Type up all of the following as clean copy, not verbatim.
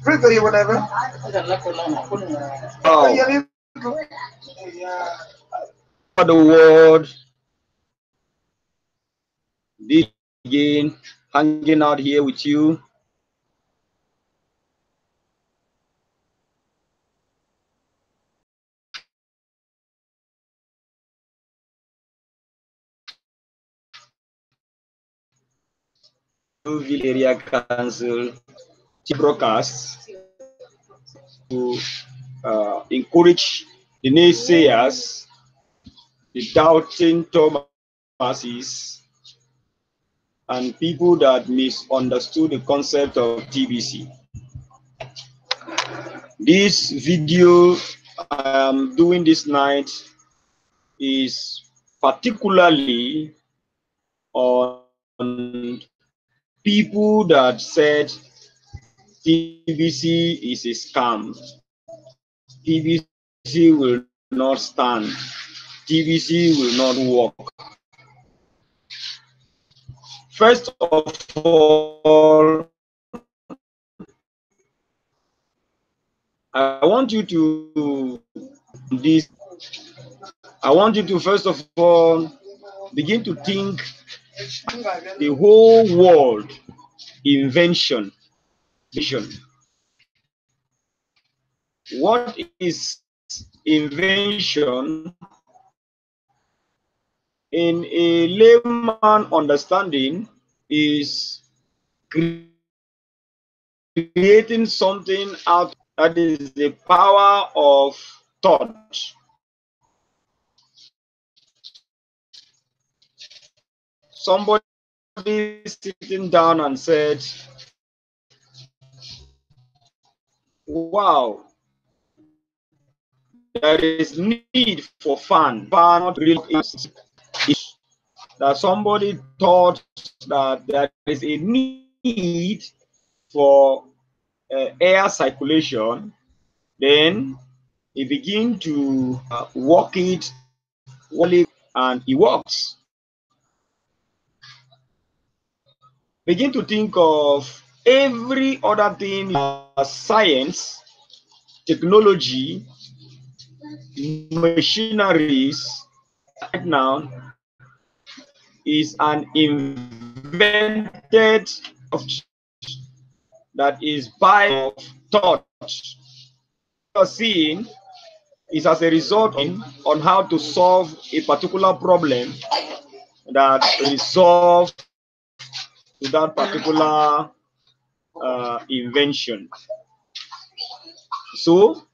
Frequently, whatever. Oh. For the world, this again, hanging out here with you. Area Council broadcasts to encourage the naysayers, the doubting Thomases, and people that misunderstood the concept of TBC. This video I am doing this night is particularly on people that said TBC is a scam. TBC will not stand. TBC will not work. First of all, I want you to first of all begin to think the whole world invention. What is invention? In a layman understanding, is creating something out that is the power of thought. Somebody sitting down and said, wow, there is need for fan not really that somebody thought that there is a need for air circulation, then he begin to work it, and it works. Begin to think of every other thing, science, technology, machineries. Right now is an invented that is by thought. You're seeing is as a result on how to solve a particular problem that resolves to that particular invention. So,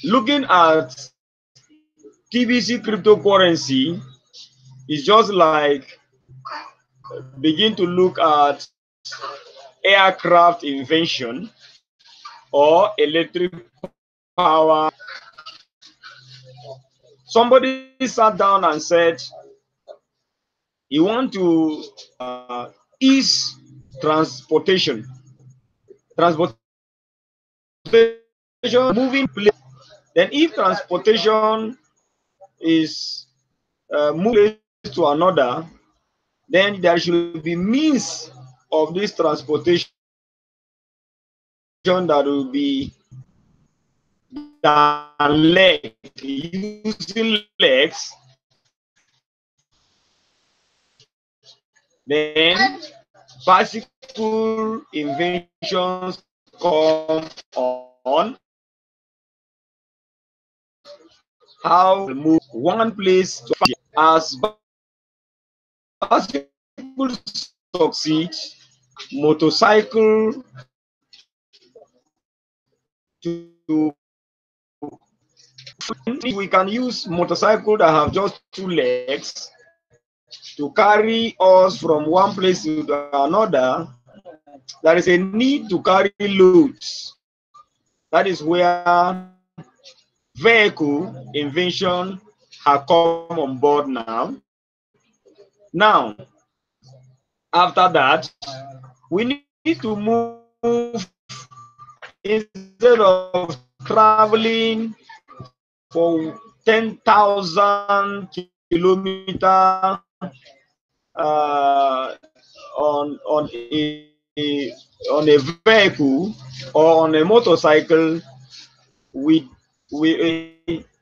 looking at TBC cryptocurrency is just like begin to look at aircraft invention or electric power. Somebody sat down and said, you want to ease transportation, moving place. Then if transportation is moving to another, then there should be means of this transportation that will be than legs, using legs. Then bicycle inventions come on. How to move one place to as bicycle succeed, motorcycle to we can use motorcycle that have just 2 legs to carry us from one place to another. There is a need to carry loads. That is where vehicle invention has come on board now. Now, after that, we need to move instead of traveling for 10,000 kilometers on a vehicle or on a motorcycle with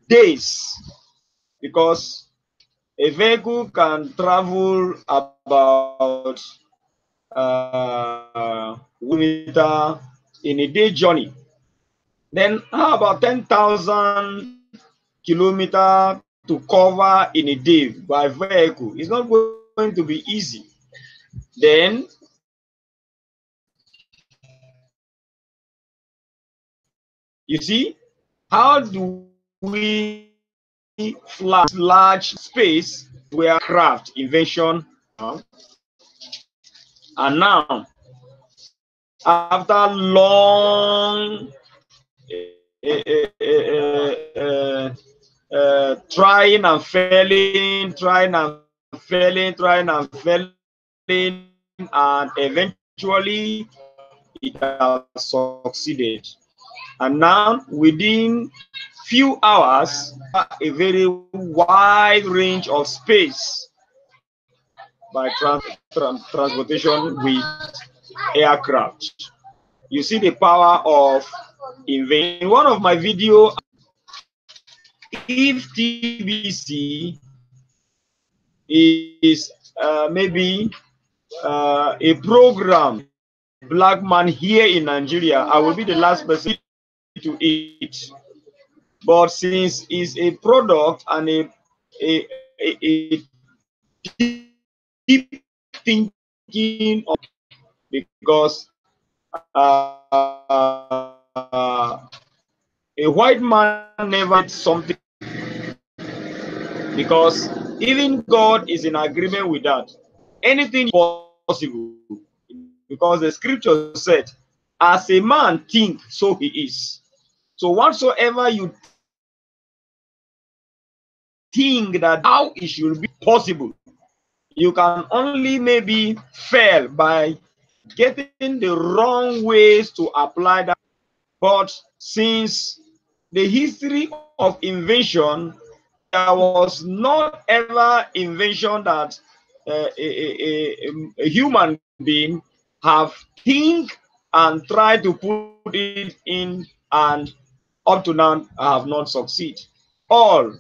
days, because a vehicle can travel about 1 meter in a day journey. Then how about 10,000 kilometers to cover in a day by vehicle? It's not going to be easy. Then you see, how do we fly large space where craft invention? And now, after long trying and failing, and eventually it has succeeded. And now, within few hours, a very wide range of space by transportation with aircraft. You see the power of invention. In one of my videos, if TBC is maybe a program, black man here in Nigeria, I will be the last person to eat. But since it's a product and a deep thinking, because a white man never did something, because even God is in agreement with that. Anything is possible, because the scripture said, as a man think, so he is. So whatsoever you think that how it should be possible, you can only maybe fail by getting the wrong ways to apply that. But since the history of invention, there was not ever invention that a human being have think and try to put it in, and up to now I have not succeeded. All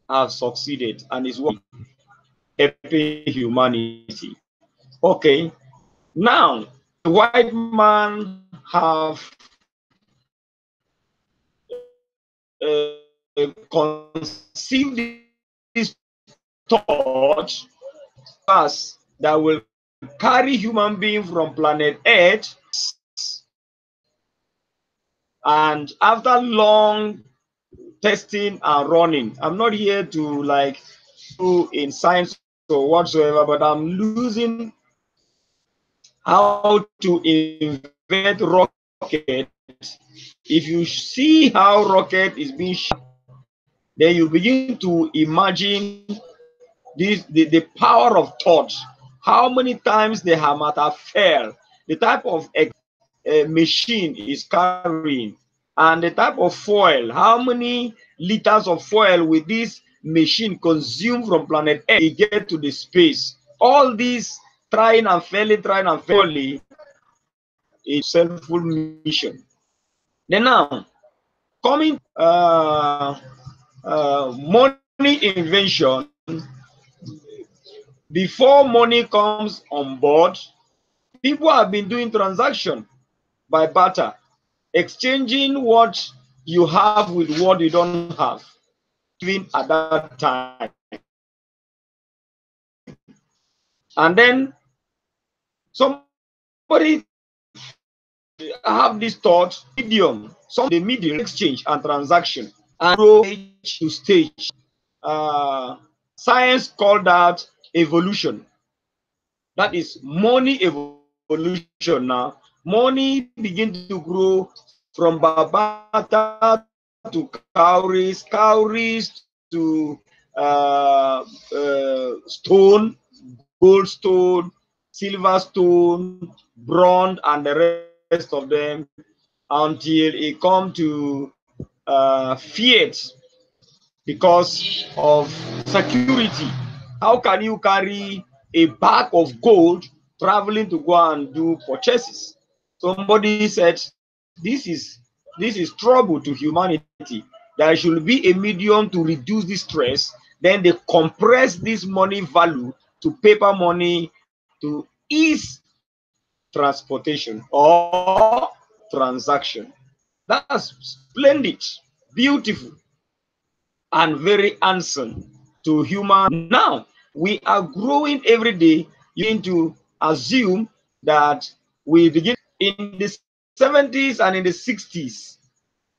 have succeeded, and is what helping humanity. Okay, now the white man have conceived this thought as that will carry human being from planet Earth, and after long testing and running, I'm not here to like do in science or whatsoever, but I'm losing how to invent rocket. If you see how rocket is being shot, then you begin to imagine this the power of thought. How many times the hammer failed, the type of machine is carrying, and the type of foil, how many liters of foil with this machine consume from planet Earth to get to the space. All these trying and failing is self-full mission. Then now, coming money invention, before money comes on board, people have been doing transaction by barter, exchanging what you have with what you don't have, even at that time. And then somebody have this thought, medium, some the medium exchange and transaction, and grow to stage. Science called that evolution. That is money evolution. Now money begin to grow from babata to cowries to stone, gold stone, silver stone, bronze, and the rest of them, until it come to fiat. because of security. How can you carry a bag of gold traveling to go and do purchases? Somebody said this is trouble to humanity. There should be a medium to reduce this stress. Then they compress this money value to paper money to ease transportation or transaction. That's splendid, beautiful, and very handsome to human. Now, we are growing every day. You need to assume that we begin in the 70s and in the 60s.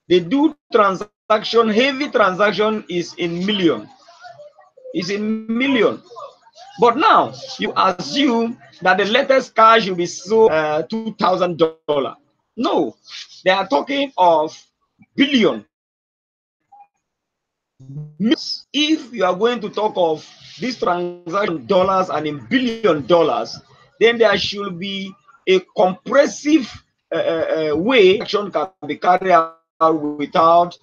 They do transaction, heavy transaction is in million. Is in million. But now you assume that the latest car should be so $2,000. No, they are talking of billion. If you are going to talk of this transaction dollars and in $1 billion, then there should be a compressive way action can be carried out without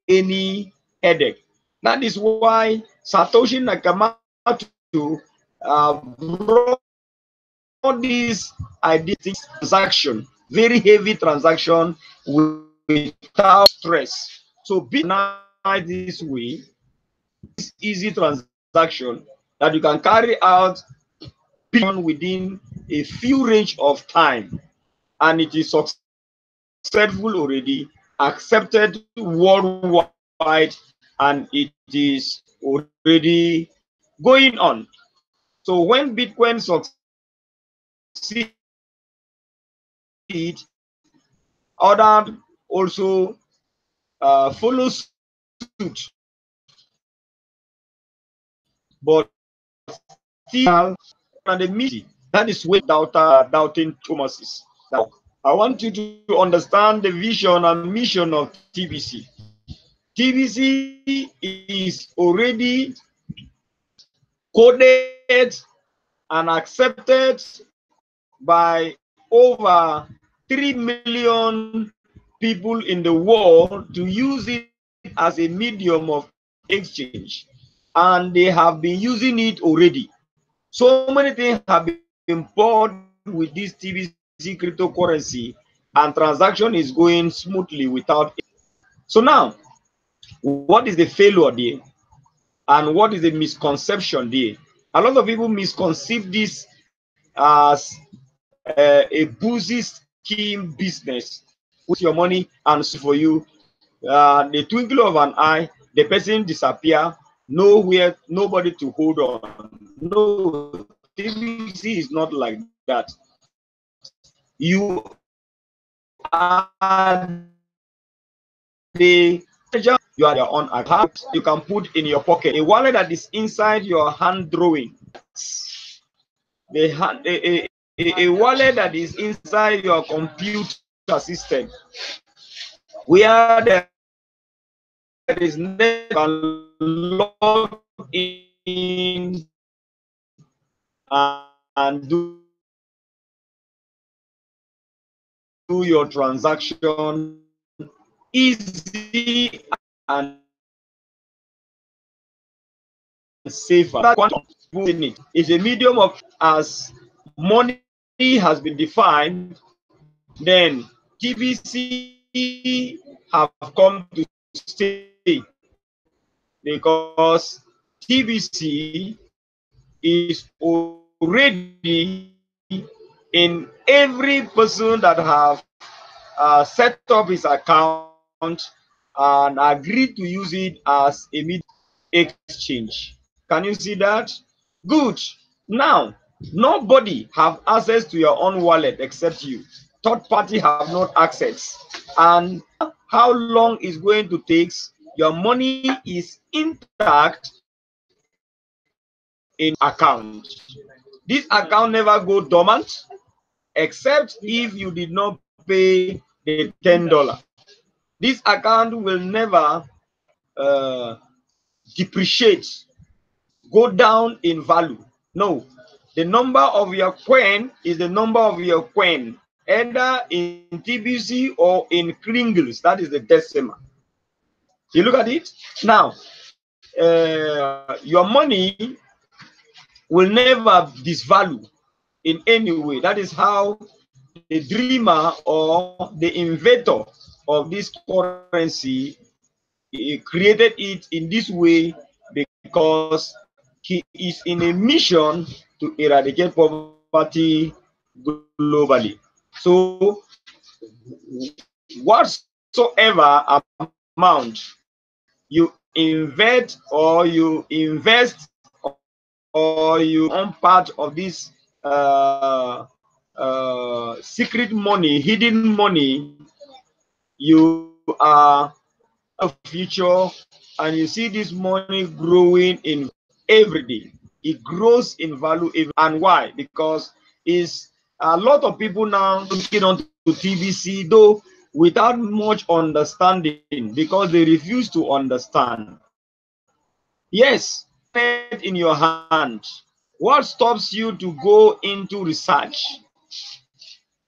any headache. That is why Satoshi Nakamoto brought this idea transaction, very heavy transaction without stress. So business this way, this easy transaction that you can carry out within a few range of time, and it is successful already, accepted worldwide, and it is already going on. So when Bitcoin succeed, others also follow suit, but still and the meeting. That is where doubting Thomases. Now, I want you to understand the vision and mission of TBC. TBC is already coded and accepted by over 3 million people in the world to use it as a medium of exchange. And they have been using it already. So many things have been bought with this TBC cryptocurrency, and transaction is going smoothly without. So now, what is the failure there? And what is the misconception there? A lot of people misconceive this as a boozy scheme business, which your money and for you. The twinkle of an eye, the person disappear, nowhere, nobody to hold on. No, TBC is not like that. You are the you are your own account. You can put in your pocket a wallet that is inside your hand drawing. A wallet that is inside your computer system, where there is never log in and do your transaction easy and safer. It's a medium of, as money has been defined, then TBC have come to stay, because TBC is already in every person that have set up his account and agreed to use it as a medium exchange. Can you see that? Good. Now, nobody have access to your own wallet except you. Third party have not access. And how long is going to take? Your money is intact in account. This account never go dormant except if you did not pay the $10. This account will never depreciate, go down in value. No, the number of your coin is the number of your coin, either in TBC or in Kringles. That is the decimal. You look at it now. your money will never disvalue in any way. That is how the dreamer or the inventor of this currency, he created it in this way because he is in a mission to eradicate poverty globally. So whatsoever amount you invest or you invest or you own part of this secret money, hidden money, you are a future, and you see this money growing in every day. It grows in value. And why? Because is a lot of people now looking onto TBC, though without much understanding, because they refuse to understand. Yes, in your hand. What stops you to go into research?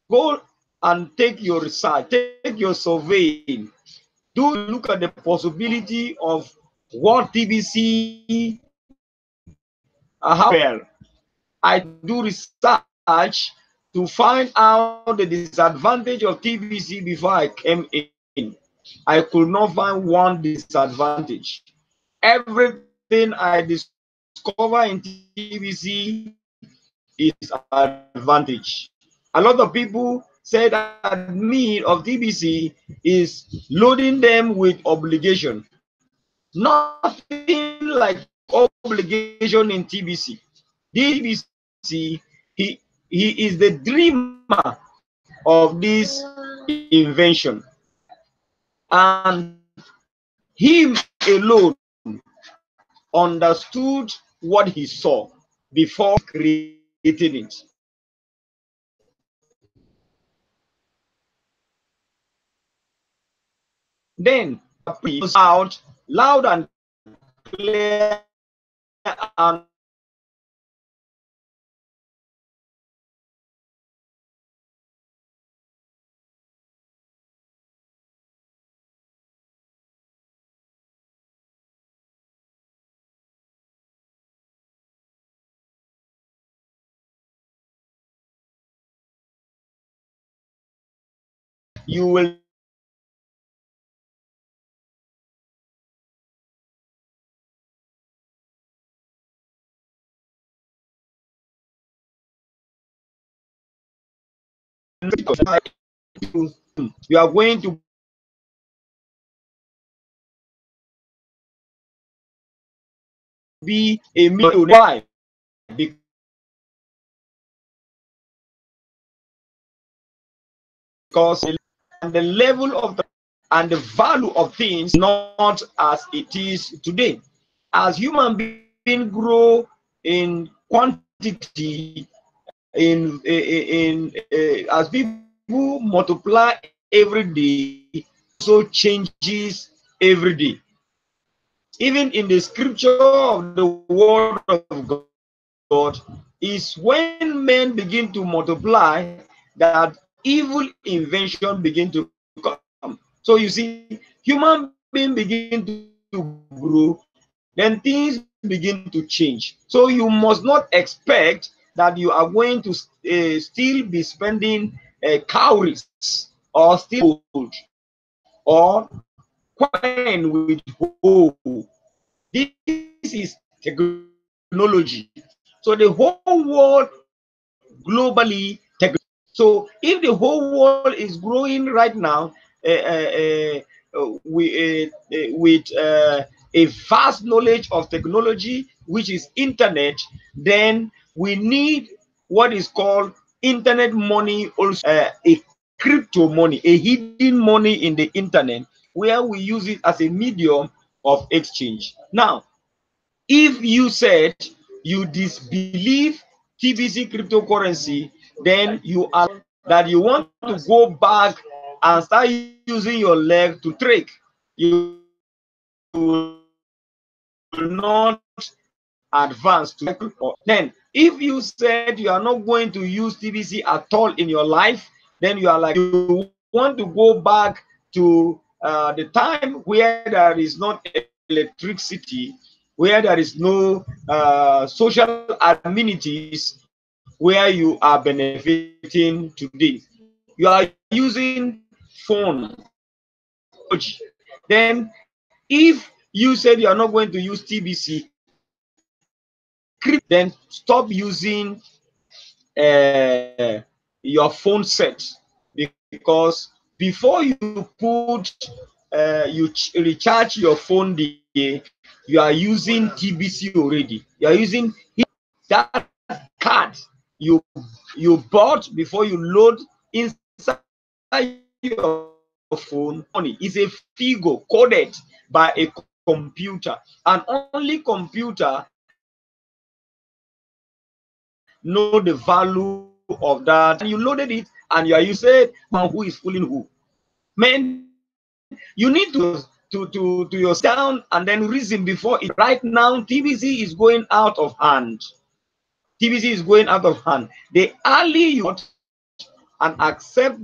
Go and take your research, take your surveying. Do look at the possibility of what TBC how I do research to find out the disadvantage of TBC before I came in. I could not find one disadvantage. Everything I discover in TBC is advantage. A lot of people said admin of TBC is loading them with obligation. Nothing like obligation in TBC. TBC, he is the dreamer of this invention, and him alone understood what he saw before creating it. Then out loud and clear and you will you are going to be a millionaire because and the level of the and the value of things not as it is today. As human beings grow in quantity, as people multiply every day, so changes every day. Even in the scripture of the word of God, is when men begin to multiply that evil invention begin to come. So you see, human being begin to grow, then things begin to change. So you must not expect that you are going to still be spending cowries or still gold or coin with gold. This is technology. So the whole world globally so if the whole world is growing right now with a vast knowledge of technology, which is internet, then we need what is called internet money, also a crypto money, a hidden money in the internet, where we use it as a medium of exchange. Now, if you said you disbelieve TBC cryptocurrency, then you are that you want to go back and start using your leg to trade. You will not advance to then if you said you are not going to use TBC at all in your life, then you are like you want to go back to the time where there is not electricity, where there is no social amenities where you are benefiting today. You are using phone. Then if you said you are not going to use TBC, then stop using your phone set, because before you put recharge your phone there, you are using TBC already. You are using that card you bought before you load inside your phone. Money is a figure coded by a computer, and only computer know the value of that. And you loaded it, and you are using who is fooling who. Man, you need to your down and then reason before it. Right now, TBC is going out of hand. TBC is going out of hand. The early you and accept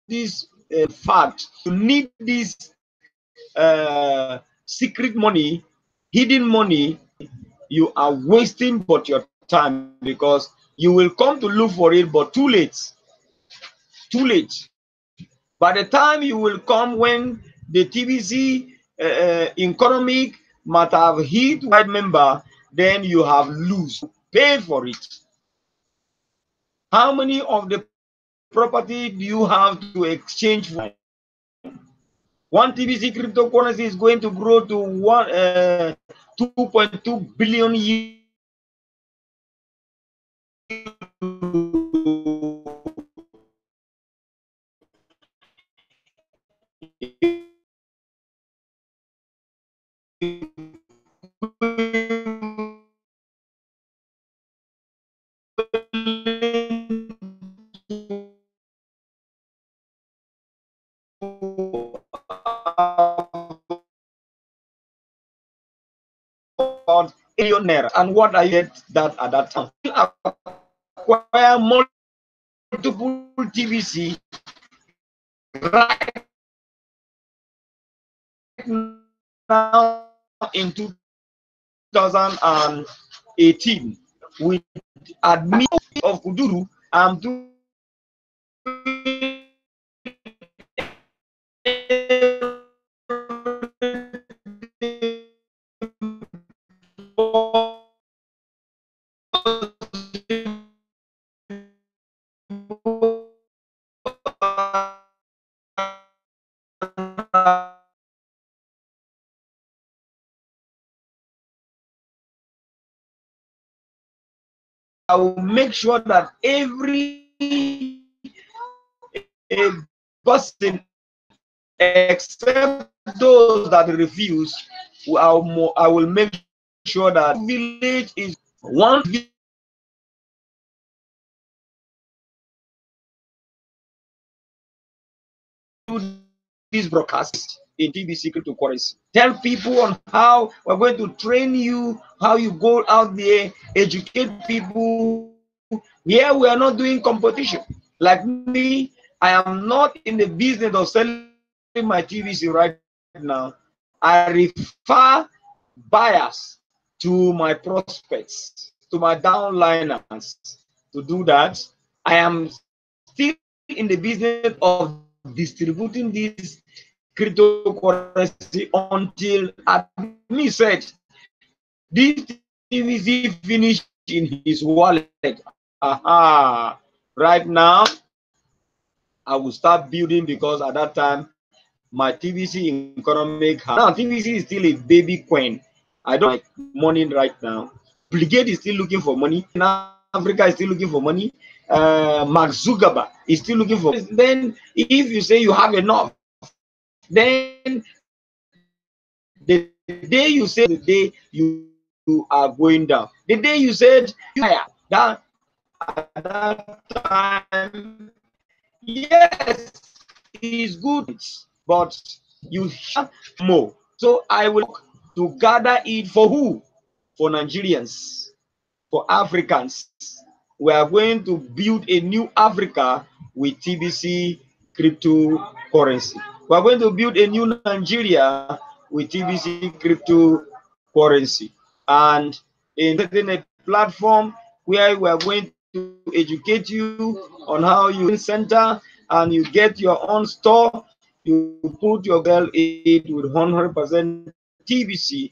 this fact, you need this secret money, hidden money, you are wasting but your time, because you will come to look for it, but too late. Too late. By the time you will come, when the TBC economic might have hit white member, then you have lose, pay for it. How many of the property do you have to exchange for? One TBC cryptocurrency is going to grow to 2.2 billion years. Millionaire, and what I get that at that time, acquire multiple TBC right now in 2018 with admin of Kuduru. I'm doing I will make sure that every person, except those that refuse, I will make sure that village is one this broadcast in TBC cryptocurrency. Tell people on how we're going to train you, how you go out there, educate people. Here we are not doing competition. Like me, I am not in the business of selling my TBC right now. I refer buyers to my prospects, to my downliners to do that. I am still in the business of distributing this cryptocurrency until admin said this TVC finished in his wallet. Aha! Right now, I will start building, because at that time my TVC economic now TVC is still a baby coin. I don't like money right now. Brigade is still looking for money. Africa is still looking for money. Mark Zuckerberg is still looking for. Then, if you say you have enough, then the day you say the day you are going down, the day you said that at that time, yes, it's good, but you have more. So I will to gather it for who? For Nigerians, for Africans. We are going to build a new Africa with TBC cryptocurrency. We are going to build a new Nigeria with TBC cryptocurrency. and in a platform where we are going to educate you on how you center and you get your own store. You put your girl aid with 100% TBC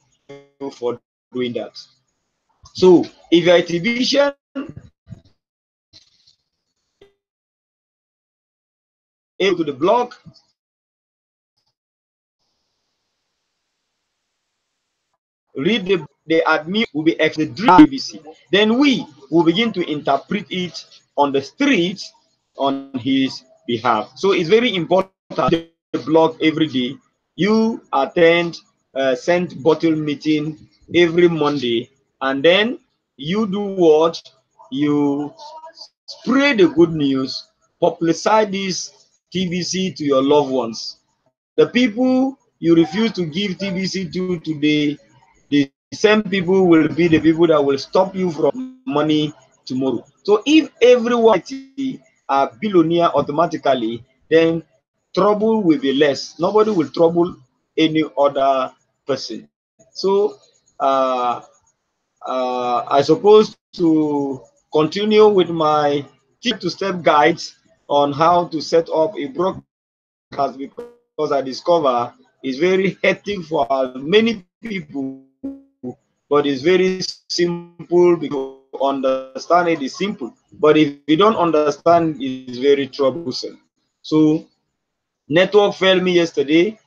for doing that. So if you're a TVician, able to the blog, read the admin will be the TVC. Then we will begin to interpret it on the street on his behalf. So it's very important the blog every day. You attend Saint Bottle meeting every Monday, and then you do what? You spread the good news, publicize this TBC to your loved ones. The people you refuse to give TBC to today, the same people will be the people that will stop you from money tomorrow. So if everyone are billionaire automatically, then trouble will be less. Nobody will trouble any other person. So uh, I suppose to continue with my step-to-step guides on how to set up a broadcast, because I discover it's very hectic for many people, but it's very simple because if you understand it, it's simple. But if you don't understand, it's very troublesome. So network failed me yesterday.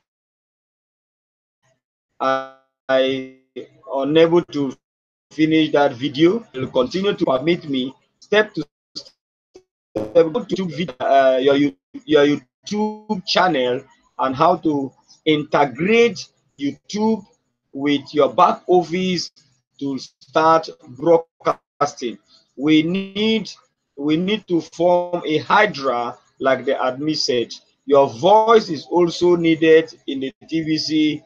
I unable to finish that video. Will continue to finish that video. Will continue to permit me step to step guide on how to integrate your YouTube channel and how to integrate YouTube with your back office to start broadcasting. We need to form a hydra like the admin said. Your voice is also needed in the TVC